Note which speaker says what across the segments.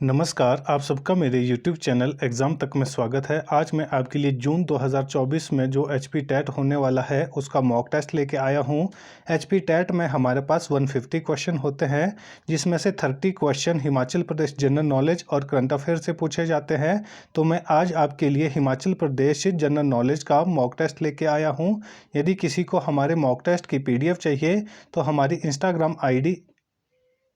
Speaker 1: नमस्कार, आप सबका मेरे YouTube चैनल एग्ज़ाम तक में स्वागत है। आज मैं आपके लिए जून 2024 में जो एचपी टेट होने वाला है उसका मॉक टेस्ट लेके आया हूँ। एचपी टेट में हमारे पास 150 क्वेश्चन होते हैं, जिसमें से 30 question Himachal Pradesh general knowledge और करंट अफेयर से पूछे जाते हैं। तो मैं आज आपके लिए हिमाचल प्रदेश जनरल नॉलेज का मॉक टेस्ट लेके आया हूँ। यदि किसी को हमारे मॉक टेस्ट की PDF चाहिए तो हमारी इंस्टाग्राम ID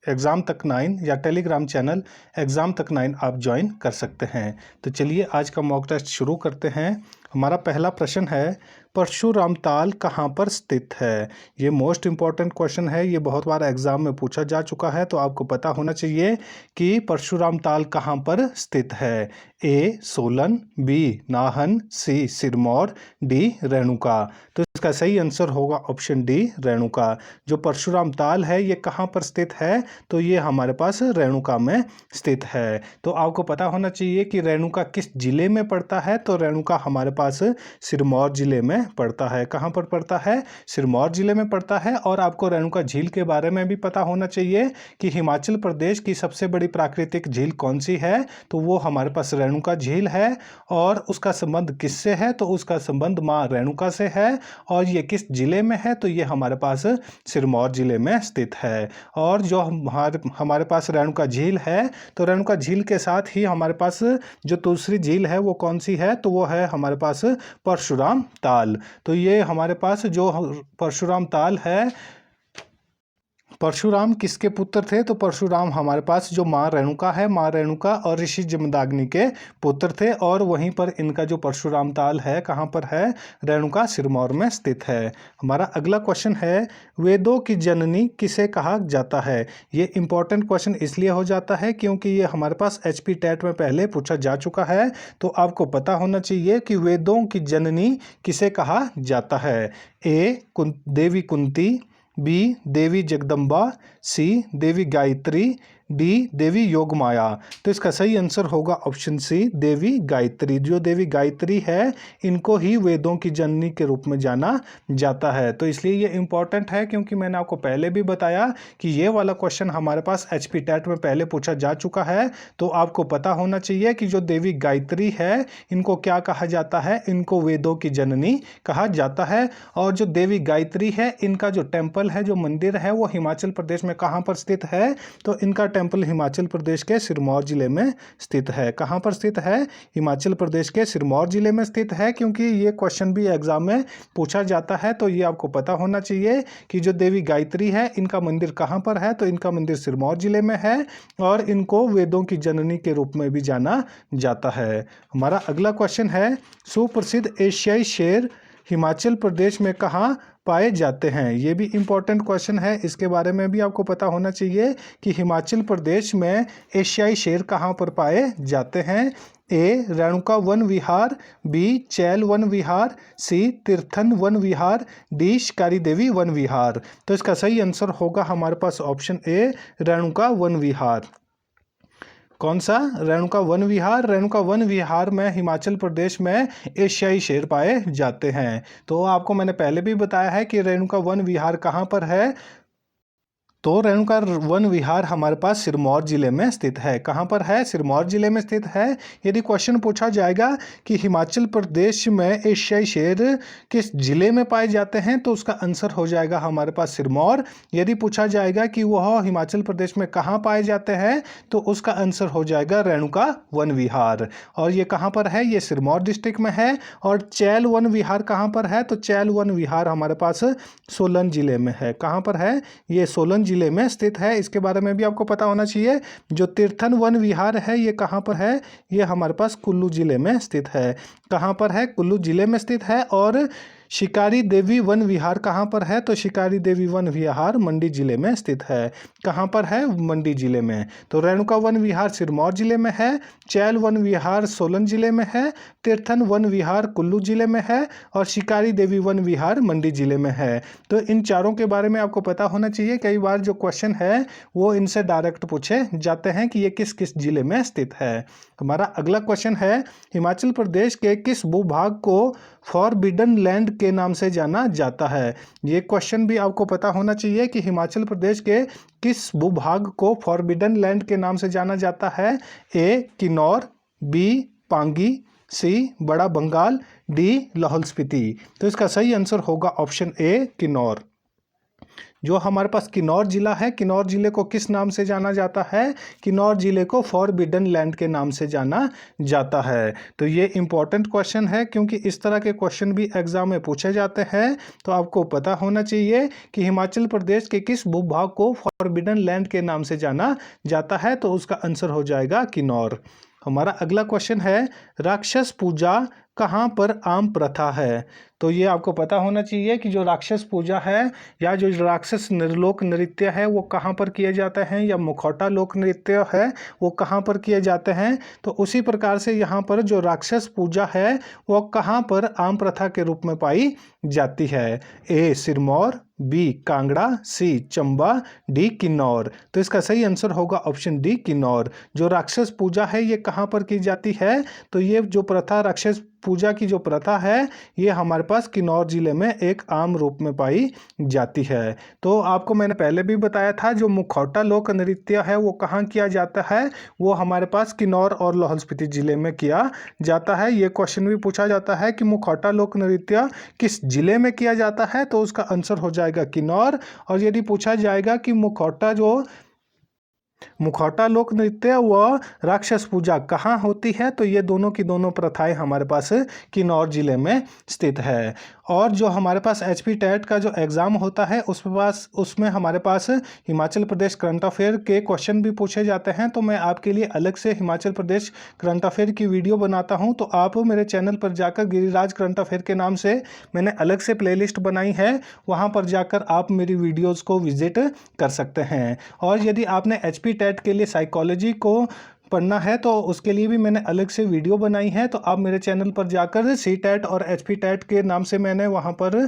Speaker 1: एग्ज़ाम तक 9 या टेलीग्राम चैनल एग्ज़ाम तक 9 आप ज्वाइन कर सकते हैं। तो चलिए आज का मॉक टेस्ट शुरू करते हैं। हमारा पहला प्रश्न है, परशुराम ताल कहाँ पर स्थित है? ये मोस्ट इम्पॉर्टेंट क्वेश्चन है, ये बहुत बार एग्जाम में पूछा जा चुका है, तो आपको पता होना चाहिए कि परशुराम ताल कहाँ पर स्थित है। ए सोलन, बी नाहन, सी सिरमौर, डी रेणुका। तो इसका सही आंसर होगा ऑप्शन डी रेणुका। जो परशुराम ताल है ये कहाँ पर स्थित है? तो ये हमारे पास रेणुका में स्थित है। तो आपको पता होना चाहिए कि रेणुका किस जिले में पड़ता है। तो रेणुका हमारे पास सिरमौर जिले में पड़ता है। कहाँ पर पड़ता है? सिरमौर जिले में पड़ता है। और आपको रेणुका झील के बारे में भी पता होना चाहिए कि हिमाचल प्रदेश की सबसे बड़ी प्राकृतिक झील कौन सी है? तो वो हमारे पास रेणुका झील है। और उसका संबंध किससे है? तो उसका संबंध माँ रेणुका से है। और ये किस जिले में है? तो ये हमारे पास सिरमौर जिले में स्थित है। और जो हमारे पास रेणुका झील है, तो रेणुका झील के साथ ही हमारे पास जो दूसरी झील है वो कौन सी है? तो वो है हमारे पास परशुराम ताल। तो ये हमारे पास जो परशुराम ताल है, परशुराम किसके पुत्र थे? तो परशुराम हमारे पास जो माँ रेणुका है, माँ रेणुका और ऋषि जमदाग्नि के पुत्र थे। और वहीं पर इनका जो परशुराम ताल है कहाँ पर है? रेणुका सिरमौर में स्थित है। हमारा अगला क्वेश्चन है, वेदों की जननी किसे कहा जाता है? ये इंपॉर्टेंट क्वेश्चन इसलिए हो जाता है क्योंकि ये हमारे पास एचपी टेट में पहले पूछा जा चुका है। तो आपको पता होना चाहिए कि वेदों की जननी किसे कहा जाता है। ए देवी कुंती, बी देवी जगदम्बा, सी देवी गायत्री, डी देवी योगमाया। तो इसका सही आंसर होगा ऑप्शन सी देवी गायत्री। जो देवी गायत्री है इनको ही वेदों की जननी के रूप में जाना जाता है। तो इसलिए ये इंपॉर्टेंट है क्योंकि मैंने आपको पहले भी बताया कि ये वाला क्वेश्चन हमारे पास एचपी टेट में पहले पूछा जा चुका है। तो आपको पता होना चाहिए कि जो देवी गायत्री है इनको क्या कहा जाता है? इनको वेदों की जननी कहा जाता है। और जो देवी गायत्री है इनका जो टेम्पल है, जो मंदिर है, वो हिमाचल प्रदेश में कहाँ पर स्थित है? तो इनका टेम्पल हिमाचल प्रदेश के सिरमौर जिले में स्थित है। कहाँ पर स्थित है? हिमाचल प्रदेश के सिरमौर जिले में स्थित है। क्योंकि ये क्वेश्चन भी एग्जाम में पूछा जाता है, तो ये आपको पता होना चाहिए कि जो देवी गायत्री है इनका मंदिर कहाँ पर है? तो इनका मंदिर सिरमौर जिले में है। और इनको वेदों की जननी के रूप में भी जाना जाता है। हमारा अगला क्वेश्चन है, सुप्रसिद्ध एशियाई शेर हिमाचल प्रदेश में कहाँ पाए जाते हैं? ये भी इंपॉर्टेंट क्वेश्चन है, इसके बारे में भी आपको पता होना चाहिए कि हिमाचल प्रदेश में एशियाई शेर कहाँ पर पाए जाते हैं। ए रेणुका वन विहार, बी चैल वन विहार, सी तीर्थन वन विहार, डी शिकारी देवी वन विहार। तो इसका सही आंसर होगा हमारे पास ऑप्शन ए रेणुका वन विहार। कौन सा? रेणुका वन विहार। रेणुका वन विहार में हिमाचल प्रदेश में एशियाई शेर पाए जाते हैं। तो आपको मैंने पहले भी बताया है कि रेणुका वन विहार कहाँ पर है। तो रेणुका वन विहार हमारे पास सिरमौर जिले में स्थित है। कहाँ पर है? सिरमौर जिले में स्थित है। यदि क्वेश्चन पूछा जाएगा कि हिमाचल प्रदेश में एशियाई शेर किस जिले में पाए जाते हैं, तो उसका आंसर हो जाएगा हमारे पास सिरमौर। यदि पूछा जाएगा कि वह हिमाचल प्रदेश में कहाँ पाए जाते हैं, तो उसका आंसर हो जाएगा रेणुका वन विहार। और ये कहाँ पर है? ये सिरमौर डिस्ट्रिक्ट में है। और चैल वन विहार कहाँ पर है? तो चैल वन विहार हमारे पास सोलन जिले में है। कहाँ पर है? ये सोलन जिले में स्थित है। इसके बारे में भी आपको पता होना चाहिए। जो तीर्थन वन विहार है ये कहाँ पर है? ये हमारे पास कुल्लू जिले में स्थित है। कहाँ पर है? कुल्लू जिले में स्थित है। और शिकारी देवी वन विहार कहाँ पर है? तो शिकारी देवी वन विहार मंडी जिले में स्थित है। कहाँ पर है? मंडी जिले में। तो रेणुका वन विहार सिरमौर जिले में है, चैल वन विहार सोलन जिले में है, तीर्थन वन विहार कुल्लू जिले में है और शिकारी देवी वन विहार मंडी जिले में है। तो इन चारों के बारे में आपको पता होना चाहिए। कई बार जो क्वेश्चन है वो इनसे डायरेक्ट पूछे जाते हैं कि ये किस किस जिले में स्थित है। हमारा अगला क्वेश्चन है, हिमाचल प्रदेश के किस भूभाग को फॉरबिडन लैंड लैंड के नाम से जाना जाता है। ये क्वेश्चन भी आपको पता होना चाहिए कि हिमाचल प्रदेश के किस भूभाग को फॉरबिडन लैंड के नाम से जाना जाता है। ए किन्नौर, बी पांगी, सी बड़ा बंगाल, डी लाहौल स्पीति। तो इसका सही आंसर होगा ऑप्शन ए किन्नौर। जो हमारे पास किन्नौर जिला है, किन्नौर जिले को किस नाम से जाना जाता है? किन्नौर जिले को फॉरबिडन लैंड के नाम से जाना जाता है। तो ये इंपॉर्टेंट क्वेश्चन है क्योंकि इस तरह के क्वेश्चन भी एग्जाम में पूछे जाते हैं। तो आपको पता होना चाहिए कि हिमाचल प्रदेश के किस भूभाग को फॉरबिडन लैंड के नाम से जाना जाता है। तो उसका आंसर हो जाएगा किन्नौर। हमारा अगला क्वेश्चन है, राक्षस पूजा कहाँ पर आम प्रथा है? तो ये आपको पता होना चाहिए कि जो राक्षस पूजा है या जो राक्षस निर्लोक नृत्य है वो कहाँ पर किए जाते हैं, या मुखौटा लोक नृत्य है वो कहाँ पर किए जाते हैं। तो उसी प्रकार से यहाँ पर जो राक्षस पूजा है वो कहाँ पर आम प्रथा के रूप में पाई जाती है। ए सिरमौर, बी कांगड़ा, सी चंबा, डी किन्नौर। तो इसका सही आंसर होगा ऑप्शन डी किन्नौर। जो राक्षस पूजा है ये कहाँ पर की जाती है? तो ये जो प्रथा, राक्षस पूजा की जो प्रथा है, ये हमारे पास किन्नौर जिले में एक आम रूप में पाई जाती है। तो आपको मैंने पहले भी बताया था, जो मुखौटा लोक नृत्य है वो कहाँ किया जाता है? वो हमारे पास किन्नौर और लाहौल स्पीति जिले में किया जाता है। ये क्वेश्चन भी पूछा जाता है कि मुखौटा लोक नृत्य किस जिले में किया जाता है? तो उसका आंसर हो जाएगा किन्नौर। और यदि पूछा जाएगा कि मुखौटा लोक नृत्य व राक्षस पूजा कहाँ होती है, तो ये दोनों की दोनों प्रथाएं हमारे पास किन्नौर जिले में स्थित है। और जो हमारे पास HP टेट का जो एग्ज़ाम होता है उसमें हमारे पास हिमाचल प्रदेश करंट अफेयर के क्वेश्चन भी पूछे जाते हैं। तो मैं आपके लिए अलग से हिमाचल प्रदेश करंट अफेयर की वीडियो बनाता हूं। तो आप मेरे चैनल पर जाकर गिरिराज करंट अफेयर के नाम से मैंने अलग से प्लेलिस्ट बनाई है, वहां पर जाकर आप मेरी वीडियोज़ को विजिट कर सकते हैं। और यदि आपने HP टेट के लिए साइकोलॉजी को पढ़ना है तो उसके लिए भी मैंने अलग से वीडियो बनाई है। तो आप मेरे चैनल पर जाकर CTET और HP टेट के नाम से मैंने वहाँ पर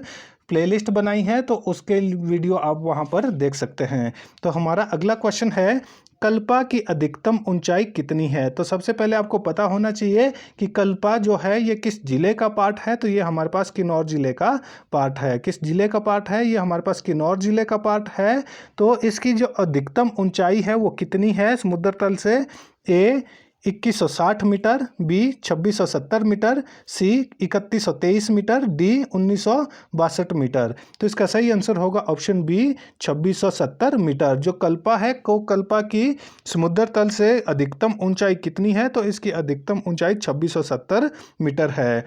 Speaker 1: प्लेलिस्ट बनाई है, तो उसके वीडियो आप वहाँ पर देख सकते हैं। तो हमारा अगला क्वेश्चन है, कल्पा की अधिकतम ऊंचाई कितनी है? तो सबसे पहले आपको पता होना चाहिए कि कल्पा जो है ये किस जिले का पार्ट है। तो ये हमारे पास किन्नौर जिले का पार्ट है। किस जिले का पार्ट है? ये हमारे पास किन्नौर जिले का पार्ट है। तो इसकी जो अधिकतम ऊंचाई है वो कितनी है समुद्र तल से? ए 2160 मीटर, बी 2670 मीटर, सी 3123 मीटर, डी 1962 मीटर। तो इसका सही आंसर होगा ऑप्शन बी 2670 मीटर। जो कल्पा है को कल्पा की समुद्र तल से अधिकतम ऊंचाई कितनी है? तो इसकी अधिकतम ऊंचाई 2670 मीटर है।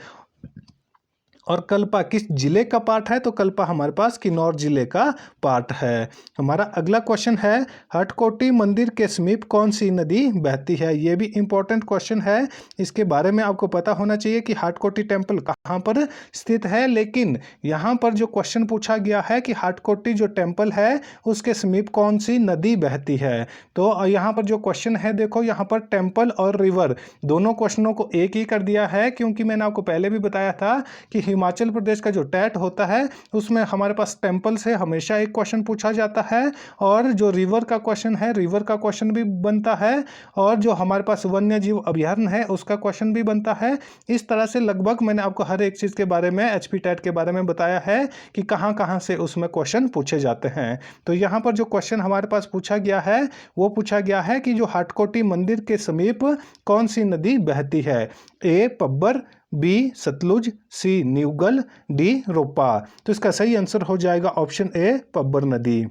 Speaker 1: और कल्पा किस जिले का पार्ट है? तो कल्पा हमारे पास किन्नौर जिले का पार्ट है। हमारा अगला क्वेश्चन है, हटकोटी मंदिर के समीप कौन सी नदी बहती है? ये भी इंपॉर्टेंट क्वेश्चन है। इसके बारे में आपको पता होना चाहिए कि हटकोटी टेम्पल कहाँ पर स्थित है। लेकिन यहाँ पर जो क्वेश्चन पूछा गया है कि हटकोटी जो टेम्पल है उसके समीप कौन सी नदी बहती है। तो यहाँ पर जो क्वेश्चन है, देखो यहाँ पर टेम्पल और रिवर दोनों क्वेश्चनों को एक ही कर दिया है, क्योंकि मैंने आपको पहले भी बताया था कि हिमाचल प्रदेश का जो टेट होता है उसमें हमारे पास टेम्पल से हमेशा एक क्वेश्चन पूछा जाता है, और जो रिवर का क्वेश्चन है रिवर का क्वेश्चन भी बनता है, और जो हमारे पास वन्य जीव अभयारण्य है उसका क्वेश्चन भी बनता है। इस तरह से लगभग मैंने आपको हर एक चीज़ के बारे में HP टेट के बारे में बताया है कि कहाँ कहाँ से उसमें क्वेश्चन पूछे जाते हैं। तो यहाँ पर जो क्वेश्चन हमारे पास पूछा गया है वो पूछा गया है कि जो हटकोटी मंदिर के समीप कौन सी नदी बहती है। ए पब्बर, बी सतलुज, सी न्यूगल, डी रोपा। तो इसका सही आंसर हो जाएगा ऑप्शन ए पब्बर नदी।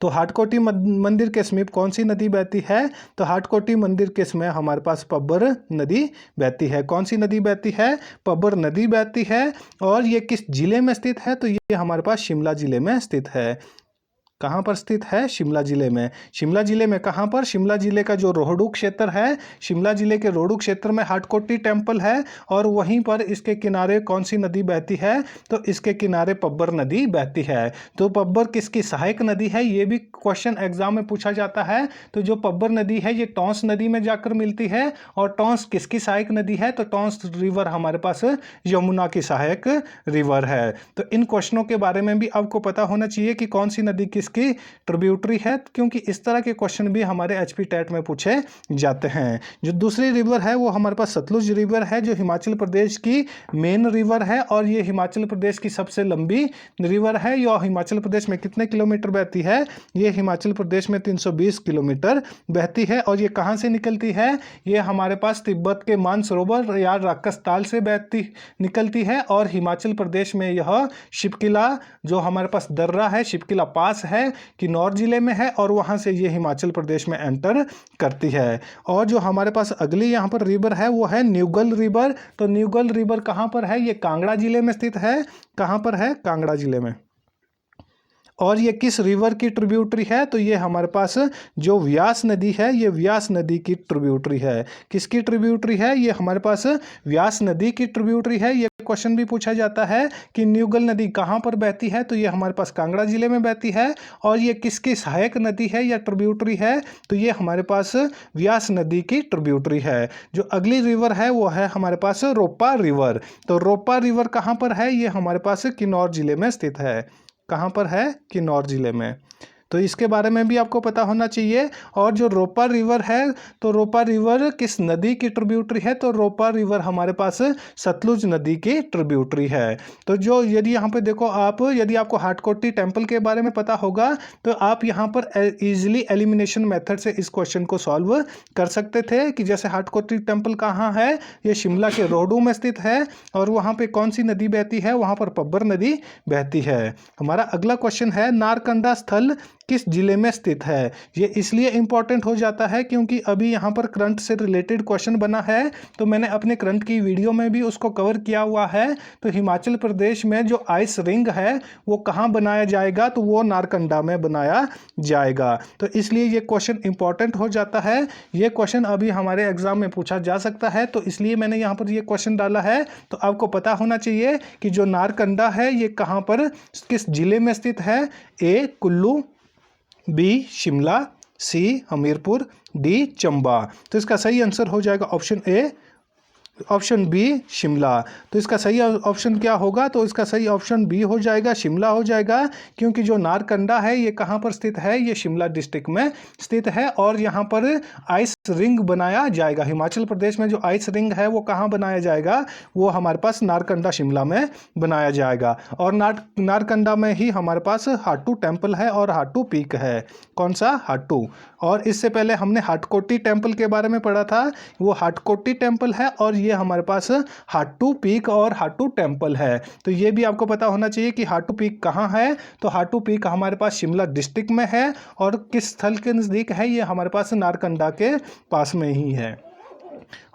Speaker 1: तो हाटकोटी मंदिर के समीप कौन सी नदी बहती है? तो हाटकोटी मंदिर के समीप हमारे पास पब्बर नदी बहती है। कौन सी नदी बहती है? पब्बर नदी बहती है। और ये किस जिले में स्थित है? तो ये हमारे पास शिमला जिले में स्थित है। कहाँ पर स्थित है? शिमला जिले में। शिमला जिले में कहाँ पर? शिमला जिले का जो रोहडू क्षेत्र है, शिमला जिले के रोहडू क्षेत्र में हाटकोटी टेम्पल है, और वहीं पर इसके किनारे कौन सी नदी बहती है? तो इसके किनारे पब्बर नदी बहती है। तो पब्बर किसकी सहायक नदी है? ये भी क्वेश्चन एग्जाम में पूछा जाता है। तो जो पब्बर नदी है ये टॉन्स नदी में जाकर मिलती है, और टॉन्स किसकी सहायक नदी है? तो टॉन्स रिवर हमारे पास यमुना की सहायक रिवर है। तो इन क्वेश्चनों के बारे में भी आपको पता होना चाहिए कि कौन सी नदी किसकी उसकी ट्रिब्यूटरी है, क्योंकि इस तरह के क्वेश्चन भी हमारे एचपी टेट में पूछे जाते हैं। जो दूसरी रिवर है वो हमारे पास सतलुज रिवर है, जो हिमाचल प्रदेश की मेन रिवर है और ये हिमाचल प्रदेश की सबसे लंबी रिवर है। ये हिमाचल प्रदेश में कितने किलोमीटर बहती है? ये हिमाचल प्रदेश में 320 किलोमीटर बहती है। और ये कहाँ से निकलती है? ये हमारे पास तिब्बत के मानसरोवर या राकसताल से निकलती है और हिमाचल प्रदेश में यह शिपकिला, जो हमारे पास दर्रा है, शिपकिला पास है, किन्नौर जिले में है और वहाँ से ये हिमाचल प्रदेश में एंटर करती है। और जो हमारे पास अगली यहाँ पर रिवर है वो है न्यूगल रिवर। तो न्यूगल रिवर कहाँ पर है? ये कांगड़ा जिले में स्थित है। कहाँ पर है? कांगड़ा जिले में। और ये किस रिवर की ट्रिब्यूटरी है? तो ये हमारे पास जो व्यास नदी है, ये व्यास नदी की ट्रिब्यूटरी है। किसकी ट्रिब्यूटरी है? ये हमारे पास व्यास नदी की ट्रिब्यूटरी है। ये क्वेश्चन भी पूछा जाता है कि न्यूगल नदी कहाँ पर बहती है? तो ये हमारे पास कांगड़ा जिले में बहती है। और ये किसकी सहायक नदी है या ट्रिब्यूटरी है? तो ये हमारे पास व्यास नदी की ट्रिब्यूटरी है। जो अगली रिवर है वो है हमारे पास रोपा रिवर। तो रोपा रिवर कहाँ पर है? ये हमारे पास किन्नौर जिले में स्थित है। कहाँ पर है? किन्नौर जिले में। तो इसके बारे में भी आपको पता होना चाहिए। और जो रोपा रिवर है, तो रोपा रिवर किस नदी की ट्रिब्यूटरी है? तो रोपा रिवर हमारे पास सतलुज नदी की ट्रिब्यूटरी है। तो जो यदि यहाँ पे देखो आप, यदि आपको हाटकोटी टेम्पल के बारे में पता होगा तो आप यहाँ पर इजीली एलिमिनेशन मेथड से इस क्वेश्चन को सॉल्व कर सकते थे कि जैसे हाटकोटी टेम्पल कहाँ है? ये शिमला के रोहडू में स्थित है। और वहाँ पे कौन सी नदी बहती है? वहाँ पर पब्बर नदी बहती है। हमारा अगला क्वेश्चन है नारकंडा स्थल किस जिले में स्थित है? ये इसलिए इंपॉर्टेंट हो जाता है क्योंकि अभी यहाँ पर करंट से रिलेटेड क्वेश्चन बना है, तो मैंने अपने करंट की वीडियो में भी उसको कवर किया हुआ है। तो हिमाचल प्रदेश में जो आइस रिंग है वो कहाँ बनाया जाएगा? तो वो नारकंडा में बनाया जाएगा। तो इसलिए ये क्वेश्चन इंपॉर्टेंट हो जाता है। ये क्वेश्चन अभी हमारे एग्जाम में पूछा जा सकता है, तो इसलिए मैंने यहाँ पर ये क्वेश्चन डाला है। तो आपको पता होना चाहिए कि जो नारकंडा है ये कहाँ पर, किस जिले में स्थित है? A Kullu, B Shimla, C Hamirpur, D Chamba. तो इसका सही आंसर हो जाएगा option A, option B Shimla. तो इसका सही ऑप्शन क्या होगा? तो इसका सही ऑप्शन बी हो जाएगा, शिमला हो जाएगा। क्योंकि जो नारकंडा है ये कहाँ पर स्थित है? ये शिमला डिस्ट्रिक्ट में स्थित है। और यहाँ पर आइस रिंग बनाया जाएगा। हिमाचल प्रदेश में जो आइस रिंग है वो कहाँ बनाया जाएगा? वो हमारे पास नारकंडा शिमला में बनाया जाएगा। और नारकंडा में ही हमारे पास हाटू टेम्पल है और हाटू पीक है। कौन सा? हाटू। और इससे पहले हमने हाटकोटी टेम्पल के बारे में पढ़ा था, वो हाटकोटी टेम्पल है। और ये हमारे पास हाटू पीक और हाटू टेम्पल है। तो ये भी आपको पता होना चाहिए कि हाटू पीक कहाँ है। तो हाटू पीक हमारे पास शिमला डिस्ट्रिक्ट में है। और किस स्थल के नज़दीक है? ये हमारे पास नारकंडा के पास में ही है।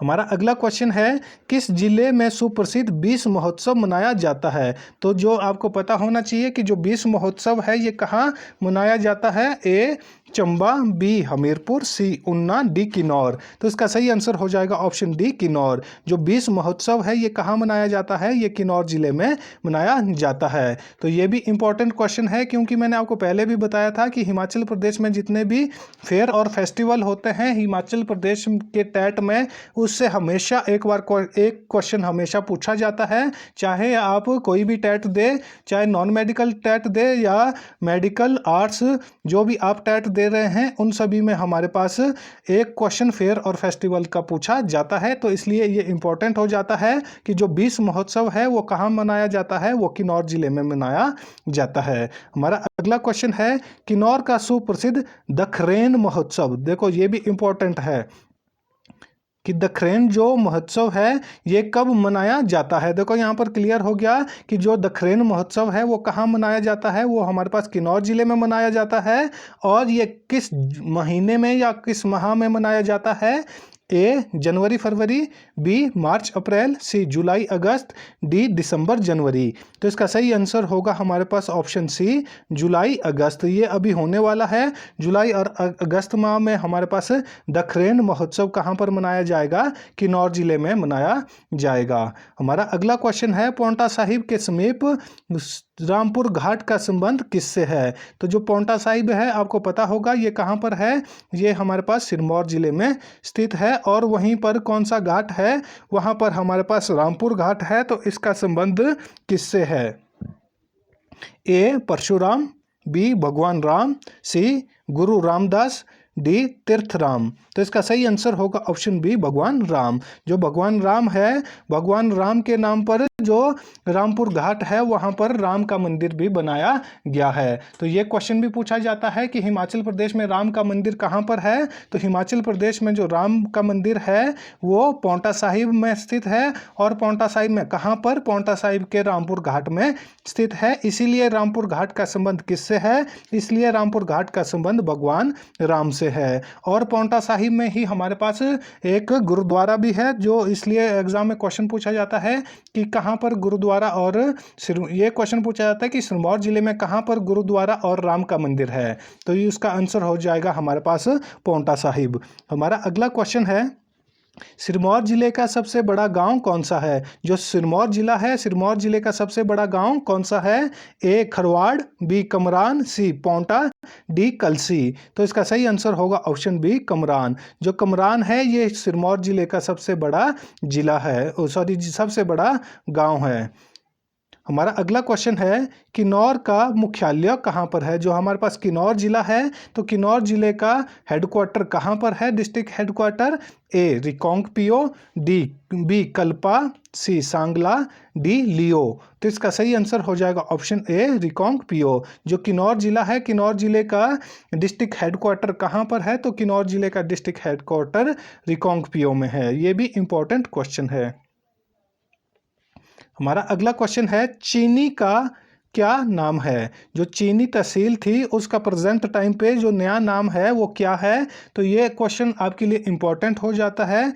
Speaker 1: हमारा अगला क्वेश्चन है किस जिले में सुप्रसिद्ध 20 महोत्सव मनाया जाता है? तो जो आपको पता होना चाहिए कि जो 20 महोत्सव है ये कहाँ मनाया जाता है? ए चंबा, बी हमीरपुर, सी ऊना, डी किन्नौर। तो इसका सही आंसर हो जाएगा ऑप्शन डी किन्नौर। जो 20 महोत्सव है ये कहाँ मनाया जाता है? ये किन्नौर जिले में मनाया जाता है। तो ये भी इंपॉर्टेंट क्वेश्चन है क्योंकि मैंने आपको पहले भी बताया था कि हिमाचल प्रदेश में जितने भी फेयर और फेस्टिवल होते हैं हिमाचल प्रदेश के टेट में, उससे हमेशा एक क्वेश्चन हमेशा पूछा जाता है। चाहे आप कोई भी टेट दे, चाहे नॉन मेडिकल टेट दे या मेडिकल आर्ट्स, जो भी आप टेट दे रहे हैं उन सभी में हमारे पास एक क्वेश्चन फेयर और फेस्टिवल का पूछा जाता है। तो इसलिए ये इंपॉर्टेंट हो जाता है कि जो 20 महोत्सव है वो कहाँ मनाया जाता है? वो किन्नौर जिले में मनाया जाता है। हमारा अगला क्वेश्चन है किन्नौर का सुप्रसिद्ध दखरेन महोत्सव। देखो ये भी इंपॉर्टेंट है कि दखरेन जो महोत्सव है ये कब मनाया जाता है। देखो यहाँ पर क्लियर हो गया कि जो दखरेन महोत्सव है वो कहाँ मनाया जाता है? वो हमारे पास किन्नौर जिले में मनाया जाता है। और ये किस महीने में या किस माह में मनाया जाता है? ए जनवरी फरवरी, बी मार्च अप्रैल, सी जुलाई अगस्त, डी दिसंबर जनवरी। तो इसका सही आंसर होगा हमारे पास ऑप्शन सी जुलाई अगस्त। ये अभी होने वाला है। जुलाई और अगस्त माह में हमारे पास दखरेन महोत्सव कहाँ पर मनाया जाएगा? किन्नौर जिले में मनाया जाएगा। हमारा अगला क्वेश्चन है पांवटा साहिब के समीप रामपुर घाट का संबंध किससे है? तो जो पांवटा साहिब है आपको पता होगा ये कहाँ पर है? ये हमारे पास सिरमौर जिले में स्थित है। और वहीं पर कौन सा घाट है? वहाँ पर हमारे पास रामपुर घाट है। तो इसका संबंध किससे है? ए परशुराम, बी भगवान राम, सी गुरु रामदास, डी तीर्थराम। तो इसका सही आंसर होगा ऑप्शन बी भगवान राम। जो भगवान राम है, भगवान राम के नाम पर जो रामपुर घाट है वहां पर राम का मंदिर भी बनाया गया है। तो ये क्वेश्चन भी पूछा जाता है कि हिमाचल प्रदेश में राम का मंदिर कहां पर है। तो हिमाचल प्रदेश में जो राम का मंदिर है वो पांवटा साहिब में स्थित है। और पांवटा साहिब में कहां पर? पांवटा साहिब के रामपुर घाट में स्थित है। इसीलिए रामपुर घाट का संबंध किससे है? इसलिए रामपुर घाट का संबंध भगवान राम से है। और पांवटा साहिब में ही हमारे पास एक गुरुद्वारा भी है, जो इसलिए एग्जाम में क्वेश्चन पूछा जाता है कि कहां पर गुरुद्वारा और ये क्वेश्चन पूछा जाता है कि सिरमौर जिले में कहां पर गुरुद्वारा और राम का मंदिर है। तो ये उसका आंसर हो जाएगा हमारे पास पांवटा साहिब। हमारा अगला क्वेश्चन है, सिरमौर जिले का सबसे बड़ा गांव कौन सा है? जो सिरमौर जिला है, सिरमौर जिले का सबसे बड़ा गांव कौन सा है? ए खरवाड़, बी कमरान, सी पांवटा, डी कलसी। तो इसका सही आंसर होगा ऑप्शन बी कमरान। जो कमरान है ये सिरमौर जिले का सबसे बड़ा जिला है, सबसे बड़ा गांव है। हमारा अगला क्वेश्चन है, किन्नौर का मुख्यालय कहाँ पर है? जो हमारे पास किन्नौर जिला है, तो किन्नौर जिले का हेडक्वार्टर कहाँ पर है? डिस्ट्रिक्ट हेडक्वार्टर ए रिकांगपिओ, बी कल्पा, सी सांगला, डी लियो। तो इसका सही आंसर हो जाएगा ऑप्शन ए रिकांगपिओ। जो किन्नौर जिला है, किन्नौर जिले का डिस्ट्रिक्ट हेडक्वार्टर कहाँ पर है? तो किन्नौर जिले का डिस्ट्रिक्ट हेडक्वार्टर रिकांगपिओ में है। ये भी इंपॉर्टेंट क्वेश्चन है। हमारा अगला क्वेश्चन है, चीनी का क्या नाम है? जो चीनी तहसील थी उसका प्रेजेंट टाइम पे जो नया नाम है वो क्या है? तो ये क्वेश्चन आपके लिए इम्पोर्टेंट हो जाता है,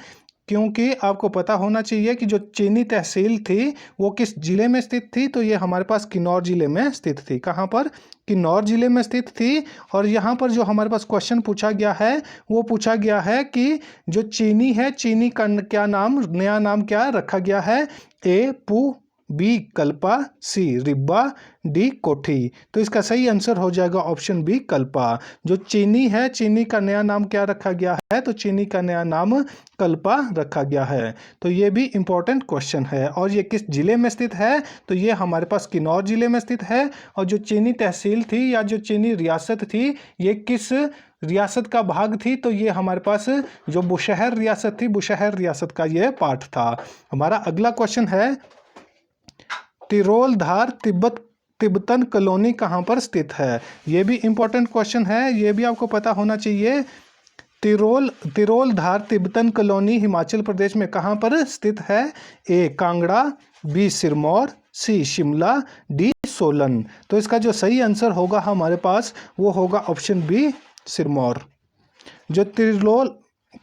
Speaker 1: क्योंकि आपको पता होना चाहिए कि जो चीनी तहसील थी वो किस जिले में स्थित थी। तो ये हमारे पास किन्नौर जिले में स्थित थी। कहाँ पर? किन्नौर जिले में स्थित थी। और यहाँ पर जो हमारे पास क्वेश्चन पूछा गया है वो पूछा गया है कि जो चीनी है, चीनी का क्या नाम, नया नाम क्या रखा गया है? ए पू, बी कल्पा, सी रिब्बा, डी कोठी। तो इसका सही आंसर हो जाएगा ऑप्शन बी कल्पा। जो चीनी है, चीनी का नया नाम क्या रखा गया है? तो चीनी का नया नाम कल्पा रखा गया है। तो ये भी इंपॉर्टेंट क्वेश्चन है। और ये किस जिले में स्थित है? तो ये हमारे पास किन्नौर जिले में स्थित है। और जो चीनी तहसील थी या जो चीनी रियासत थी ये किस रियासत का भाग थी? तो ये हमारे पास जो बुशहर रियासत थी, बुशहर रियासत का ये पार्ट था। हमारा अगला क्वेश्चन है, तिरोल-धार तिब्बतन कॉलोनी कहाँ पर स्थित है? ये भी इंपॉर्टेंट क्वेश्चन है, ये भी आपको पता होना चाहिए। तिरोल-धार तिब्बतन कॉलोनी हिमाचल प्रदेश में कहाँ पर स्थित है? ए कांगड़ा, बी सिरमौर, सी शिमला, डी सोलन। तो इसका जो सही आंसर होगा हमारे पास वो होगा ऑप्शन बी सिरमौर। जो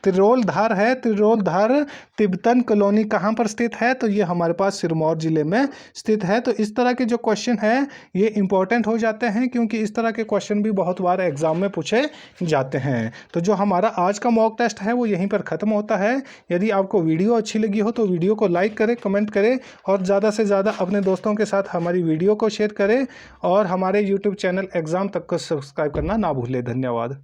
Speaker 1: तिरोल-धार है, तिरोल-धार तिब्बतन कॉलोनी कहाँ पर स्थित है? तो ये हमारे पास सिरमौर जिले में स्थित है। तो इस तरह के जो क्वेश्चन हैं ये इंपॉर्टेंट हो जाते हैं, क्योंकि इस तरह के क्वेश्चन भी बहुत बार एग्जाम में पूछे जाते हैं। तो जो हमारा आज का मॉक टेस्ट है वो यहीं पर ख़त्म होता है। यदि आपको वीडियो अच्छी लगी हो तो वीडियो को लाइक करें, कमेंट करें और ज़्यादा से ज़्यादा अपने दोस्तों के साथ हमारी वीडियो को शेयर करें। और हमारे यूट्यूब चैनल एग्ज़ाम तक को सब्सक्राइब करना ना भूलें। धन्यवाद।